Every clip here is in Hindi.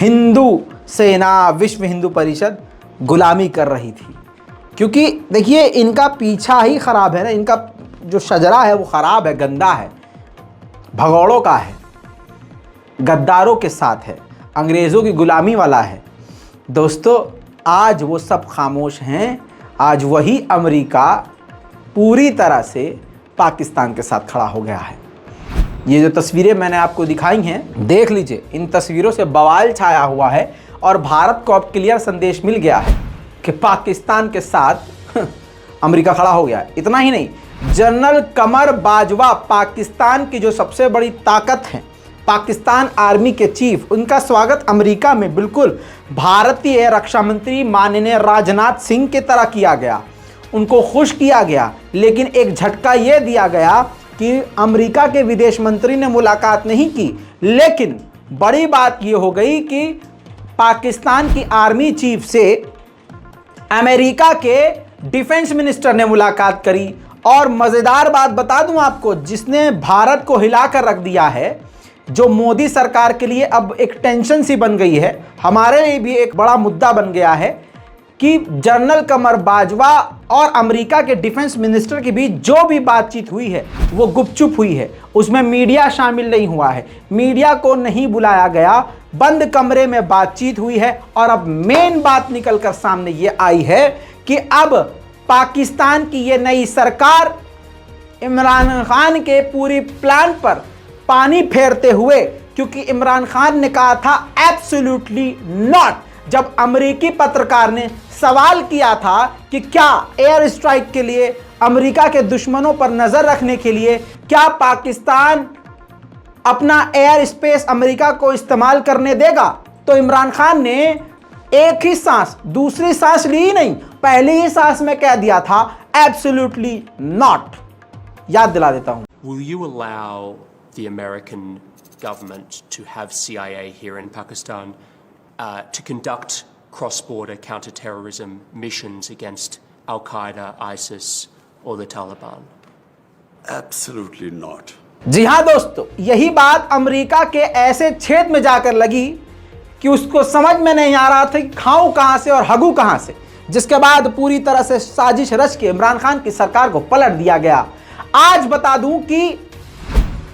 हिंदू सेना, विश्व हिंदू परिषद गुलामी कर रही थी। क्योंकि देखिए इनका पीछा ही खराब है ना, इनका जो शजरा है वो खराब है, गंदा है, भगौड़ों का है, गद्दारों के साथ है, अंग्रेज़ों की गुलामी वाला है। दोस्तों आज वो सब खामोश हैं। आज वही अमेरिका पूरी तरह से पाकिस्तान के साथ खड़ा हो गया है। ये जो तस्वीरें मैंने आपको दिखाई हैं, देख लीजिए, इन तस्वीरों से बवाल छाया हुआ है और भारत को अब क्लियर संदेश मिल गया है कि पाकिस्तान के साथ अमेरिका खड़ा हो गया है। इतना ही नहीं, जनरल कमर बाजवा पाकिस्तान की जो सबसे बड़ी ताकत है, पाकिस्तान आर्मी के चीफ, उनका स्वागत अमेरिका में बिल्कुल भारतीय रक्षा मंत्री माननीय राजनाथ सिंह की तरह किया गया। उनको खुश किया गया, लेकिन एक झटका ये दिया गया कि अमेरिका के विदेश मंत्री ने मुलाकात नहीं की। लेकिन बड़ी बात ये हो गई कि पाकिस्तान की आर्मी चीफ से अमेरिका के डिफेंस मिनिस्टर ने मुलाकात करी। और मज़ेदार बात बता दूं आपको, जिसने भारत को हिलाकर रख दिया है, जो मोदी सरकार के लिए अब एक टेंशन सी बन गई है, हमारे लिए भी एक बड़ा मुद्दा बन गया है कि जनरल कमर बाजवा और अमेरिका के डिफेंस मिनिस्टर के बीच जो भी बातचीत हुई है वो गुपचुप हुई है। उसमें मीडिया शामिल नहीं हुआ है, मीडिया को नहीं बुलाया गया, बंद कमरे में बातचीत हुई है। और अब मेन बात निकलकर सामने ये आई है कि अब पाकिस्तान की ये नई सरकार इमरान खान के पूरी प्लान पर पानी फेरते हुए, क्योंकि इमरान खान ने कहा था एब्सोल्युटली नॉट, जब अमेरिकी पत्रकार ने सवाल किया था कि क्या एयर स्ट्राइक के लिए, अमेरिका के दुश्मनों पर नजर रखने के लिए क्या पाकिस्तान अपना एयर स्पेस अमेरिका को इस्तेमाल करने देगा, तो इमरान खान ने एक ही सांस, दूसरी सांस ली ही नहीं, पहली ही सांस में कह दिया था एब्सोल्युटली नॉट। याद दिला देता हूं। Will you allow the American government to have CIA here in Pakistan to conduct cross-border counter-terrorism missions against Al-Qaeda, ISIS or the Taliban? Absolutely not. जी हाँ दोस्तों, यही बात अमेरिका के ऐसे छेद में जाकर लगी कि उसको समझ में नहीं आ रहा था कि खाऊं कहां से और हगू कहां से, जिसके बाद पूरी तरह से साजिश रच के इमरान खान की सरकार को पलट दिया गया। आज बता दूं कि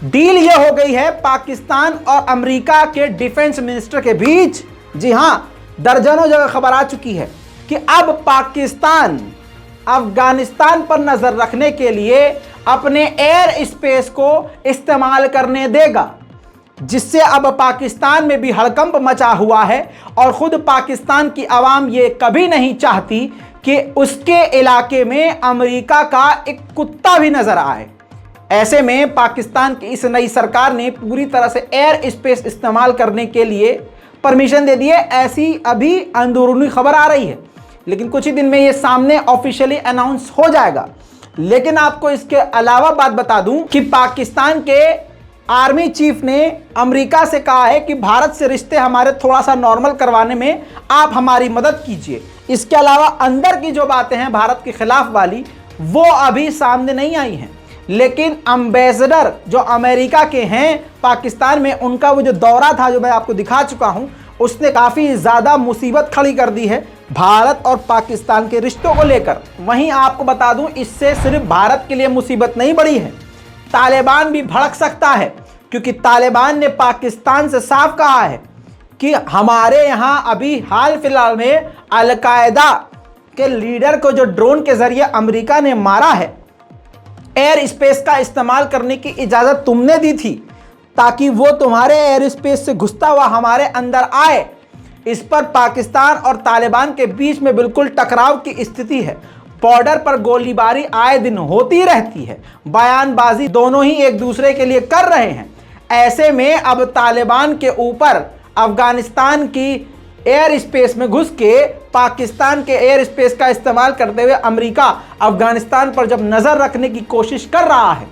डील ये हो गई है पाकिस्तान और अमेरिका के डिफेंस मिनिस्टर के बीच। जी हां, दर्जनों जगह खबर आ चुकी है कि अब पाकिस्तान अफगानिस्तान पर नजर रखने के लिए अपने एयर स्पेस को इस्तेमाल करने देगा, जिससे अब पाकिस्तान में भी हड़कंप मचा हुआ है। और खुद पाकिस्तान की आवाम ये कभी नहीं चाहती कि उसके इलाके में अमेरिका का एक कुत्ता भी नजर आए। ऐसे में पाकिस्तान की इस नई सरकार ने पूरी तरह से एयर स्पेस इस्तेमाल करने के लिए परमिशन दे दी है, ऐसी अभी अंदरूनी खबर आ रही है। लेकिन कुछ ही दिन में ये सामने ऑफिशियली अनाउंस हो जाएगा। लेकिन आपको इसके अलावा बात बता दूं कि पाकिस्तान के आर्मी चीफ ने अमेरिका से कहा है कि भारत से रिश्ते हमारे थोड़ा सा नॉर्मल करवाने में आप हमारी मदद कीजिए। इसके अलावा अंदर की जो बातें हैं भारत के खिलाफ वाली, वो अभी सामने नहीं आई हैं। लेकिन एम्बेसडर जो अमेरिका के हैं पाकिस्तान में, उनका वो जो दौरा था जो मैं आपको दिखा चुका हूं, उसने काफ़ी ज़्यादा मुसीबत खड़ी कर दी है भारत और पाकिस्तान के रिश्तों को लेकर। वहीं आपको बता दूं, इससे सिर्फ भारत के लिए मुसीबत नहीं बढ़ी है, तालिबान भी भड़क सकता है। क्योंकि तालिबान ने पाकिस्तान से साफ कहा है कि हमारे यहाँ अभी हाल फिलहाल में अल-कायदा के लीडर को जो ड्रोन के जरिए अमेरिका ने मारा है, एयर स्पेस का इस्तेमाल करने की इजाज़त तुमने दी थी ताकि वो तुम्हारे एयर स्पेस से घुसता हुआ हमारे अंदर आए। इस पर पाकिस्तान और तालिबान के बीच में बिल्कुल टकराव की स्थिति है। बॉर्डर पर गोलीबारी आए दिन होती रहती है, बयानबाजी दोनों ही एक दूसरे के लिए कर रहे हैं। ऐसे में अब तालिबान के ऊपर अफगानिस्तान की एयर स्पेस में घुस के पाकिस्तान के एयर स्पेस का इस्तेमाल करते हुए अमेरिका अफगानिस्तान पर जब नज़र रखने की कोशिश कर रहा है,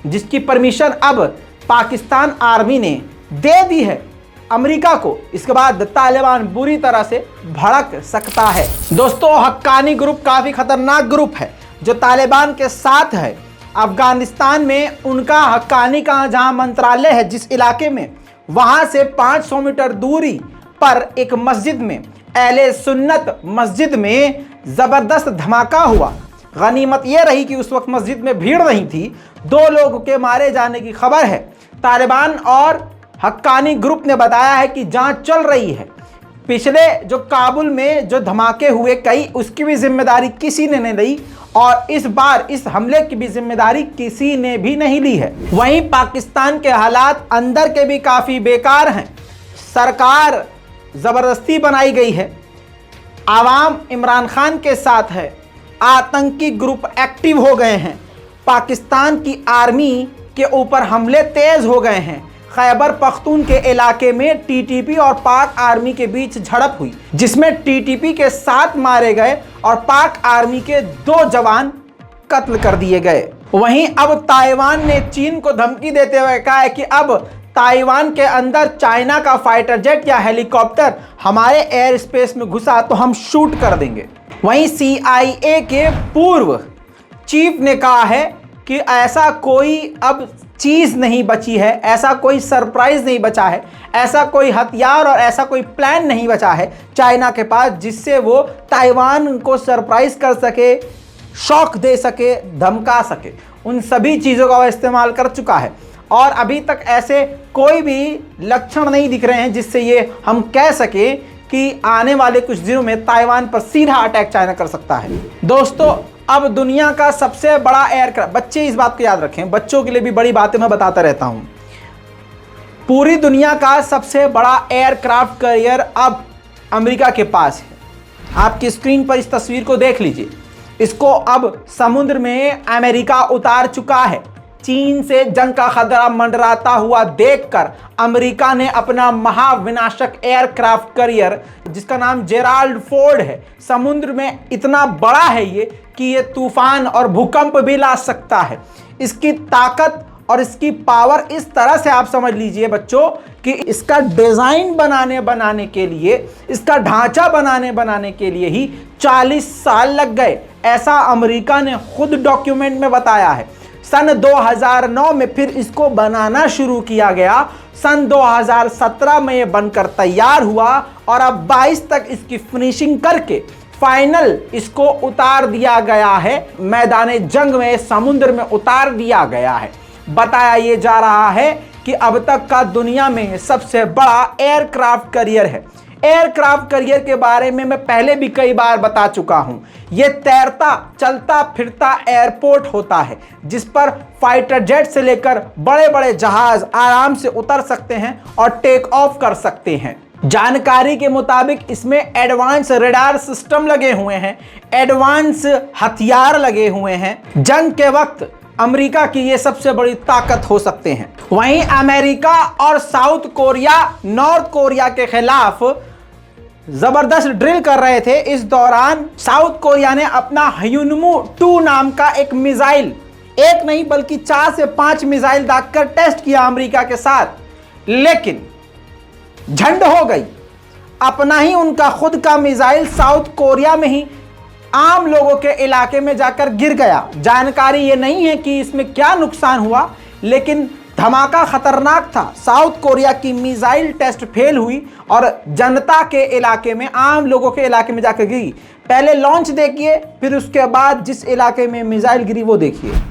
जिसकी परमिशन अब पाकिस्तान आर्मी ने दे दी है अमेरिका को, इसके बाद तालिबान बुरी तरह से भड़क सकता है। दोस्तों, हक्कानी ग्रुप काफ़ी खतरनाक ग्रुप है जो तालिबान के साथ है। अफगानिस्तान में उनका हक्कानी का जहां मंत्रालय है, जिस इलाके में, वहां से 500 मीटर दूरी पर एक मस्जिद में, अहले सुन्नत मस्जिद में जबरदस्त धमाका हुआ। गनीमत यह रही कि उस वक्त मस्जिद में भीड़ नहीं थी। 2 लोगों के मारे जाने की खबर है। तालिबान और हक्कानी ग्रुप ने बताया है कि जांच चल रही है। पिछले जो काबुल में जो धमाके हुए कई, उसकी भी जिम्मेदारी किसी ने नहीं ली और इस बार इस हमले की भी जिम्मेदारी किसी ने भी नहीं ली है। वहीं पाकिस्तान के हालात अंदर के भी काफ़ी बेकार हैं। सरकार ज़बरदस्ती बनाई गई है, आवाम इमरान खान के साथ है, आतंकी ग्रुप एक्टिव हो गए हैं, पाकिस्तान की आर्मी के ऊपर हमले तेज हो गए हैं। खैबर पख्तून के इलाके में टीटीपी और पाक आर्मी के बीच झड़प हुई, जिसमें टीटीपी के 7 मारे गए और पाक आर्मी के 2 जवान कत्ल कर दिए गए। वहीं अब ताइवान ने चीन को धमकी देते हुए कहा है कि अब ताइवान के अंदर चाइना का फाइटर जेट या हेलीकॉप्टर हमारे एयर स्पेस में घुसा तो हम शूट कर देंगे। वहीं CIA के पूर्व चीफ ने कहा है कि ऐसा कोई अब चीज़ नहीं बची है, ऐसा कोई सरप्राइज नहीं बचा है, ऐसा कोई हथियार और ऐसा कोई प्लान नहीं बचा है चाइना के पास जिससे वो ताइवान को सरप्राइज कर सके, शॉक दे सके, धमका सके। उन सभी चीज़ों का वह इस्तेमाल कर चुका है और अभी तक ऐसे कोई भी लक्षण नहीं दिख रहे हैं जिससे ये हम कह सके कि आने वाले कुछ दिनों में ताइवान पर सीधा अटैक चाइना कर सकता है। दोस्तों, अब दुनिया का सबसे बड़ा एयरक्राफ्ट, बच्चे इस बात को याद रखें, बच्चों के लिए भी बड़ी बातें मैं बताता रहता हूं। पूरी दुनिया का सबसे बड़ा एयरक्राफ्ट कैरियर अब अमेरिका के पास है। आपकी स्क्रीन पर इस तस्वीर को देख लीजिए। इसको अब समुद्र में अमेरिका उतार चुका है। चीन से जंग का खतरा मंडराता हुआ देखकर अमेरिका ने अपना महाविनाशक एयरक्राफ्ट कैरियर, जिसका नाम जेराल्ड फोर्ड है, समुद्र में इतना बड़ा है ये कि ये तूफान और भूकंप भी ला सकता है। इसकी ताकत और इसकी पावर इस तरह से आप समझ लीजिए बच्चों कि इसका डिज़ाइन बनाने के लिए, इसका ढांचा बनाने के लिए ही 40 साल लग गए। ऐसा अमेरिका ने खुद डॉक्यूमेंट में बताया है। सन 2009 में फिर इसको बनाना शुरू किया गया। सन 2017 में ये बनकर तैयार हुआ और अब 22 तक इसकी फिनिशिंग करके फाइनल इसको उतार दिया गया है, मैदान जंग में, समुद्र में उतार दिया गया है। बताया ये जा रहा है कि अब तक का दुनिया में सबसे बड़ा एयरक्राफ्ट कैरियर है। एयरक्राफ्ट कैरियर के बारे में मैं पहले भी कई बार बता चुका हूं। यह तैरता चलता फिरता एयरपोर्ट होता है जिस पर फाइटर जेट से लेकर बड़े बड़े जहाज आराम से उतर सकते हैं और टेक ऑफ कर सकते हैं। जानकारी के मुताबिक इसमें एडवांस रडार सिस्टम लगे हुए हैं, एडवांस हथियार लगे हुए हैं। जंग के वक्त अमेरिका की ये सबसे बड़ी ताकत हो सकते हैं। वहीं अमेरिका और साउथ कोरिया नॉर्थ कोरिया के खिलाफ जबरदस्त ड्रिल कर रहे थे। इस दौरान साउथ कोरिया ने अपना ह्यूनमू 2 नाम का एक मिसाइल, एक नहीं बल्कि 4 से 5 मिसाइल दागकर टेस्ट किया अमेरिका के साथ, लेकिन झंड हो गई। अपना ही उनका खुद का मिसाइल साउथ कोरिया में ही आम लोगों के इलाके में जाकर गिर गया। जानकारी ये नहीं है कि इसमें क्या नुकसान हुआ, लेकिन धमाका खतरनाक था। साउथ कोरिया की मिसाइल टेस्ट फेल हुई और जनता के इलाके में, आम लोगों के इलाके में जाकर गिरी। पहले लॉन्च देखिए, फिर उसके बाद जिस इलाके में मिसाइल गिरी वो देखिए।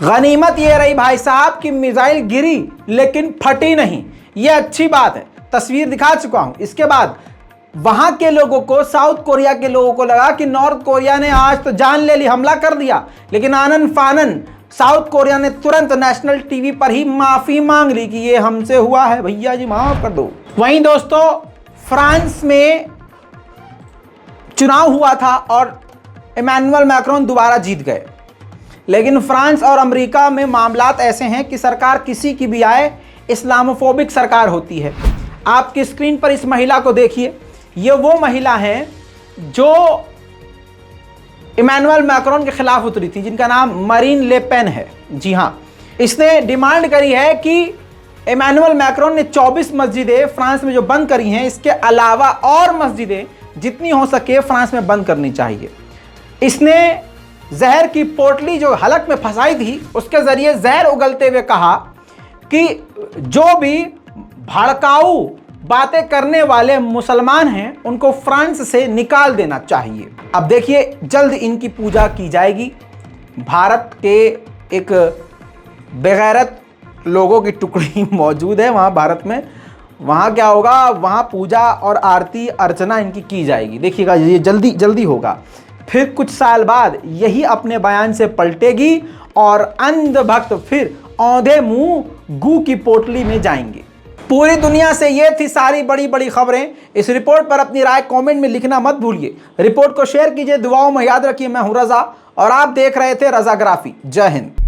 गनीमत ये रही भाई साहब कि मिसाइल गिरी लेकिन फटी नहीं, ये अच्छी बात है। तस्वीर दिखा चुका हूं। इसके बाद वहां के लोगों को, साउथ कोरिया के लोगों को लगा कि नॉर्थ कोरिया ने आज तो जान ले ली, हमला कर दिया, लेकिन आनन फानन साउथ कोरिया ने तुरंत नेशनल टीवी पर ही माफी मांग ली कि ये हमसे हुआ है, भैया जी माफ कर दो। वहीं दोस्तों फ्रांस में चुनाव हुआ था और इमैनुअल मैक्रोन दोबारा जीत गए, लेकिन फ्रांस और अमेरिका में मामलात ऐसे हैं कि सरकार किसी की भी आए, इस्लामोफोबिक सरकार होती है। आपकी स्क्रीन पर इस महिला को देखिए, ये वो महिला है जो इमैनुअल मैक्रोन के खिलाफ उतरी थी, जिनका नाम मरीन ले पेन है। जी हां, इसने डिमांड करी है कि इमैनुअल मैक्रोन ने 24 मस्जिदें फ्रांस में जो बंद करी हैं, इसके अलावा और मस्जिदें जितनी हो सके फ्रांस में बंद करनी चाहिए। इसने जहर की पोटली जो हलक में फंसाई थी, उसके जरिए जहर उगलते हुए कहा कि जो भी भड़काऊ बातें करने वाले मुसलमान हैं उनको फ्रांस से निकाल देना चाहिए। अब देखिए जल्द इनकी पूजा की जाएगी। भारत के एक बेगैरत लोगों की टुकड़ी मौजूद है वहाँ भारत में, वहाँ क्या होगा, वहाँ पूजा और आरती अर्चना इनकी की जाएगी। देखिएगा ये जल्दी जल्दी होगा। फिर कुछ साल बाद यही अपने बयान से पलटेगी और अंधभक्त फिर औंधे मुंह गू की पोटली में जाएंगे। पूरी दुनिया से ये थी सारी बड़ी बड़ी खबरें। इस रिपोर्ट पर अपनी राय कमेंट में लिखना मत भूलिए। रिपोर्ट को शेयर कीजिए, दुआओं में याद रखिए। मैं हूं रजा और आप देख रहे थे रजाग्राफी। जय हिंद।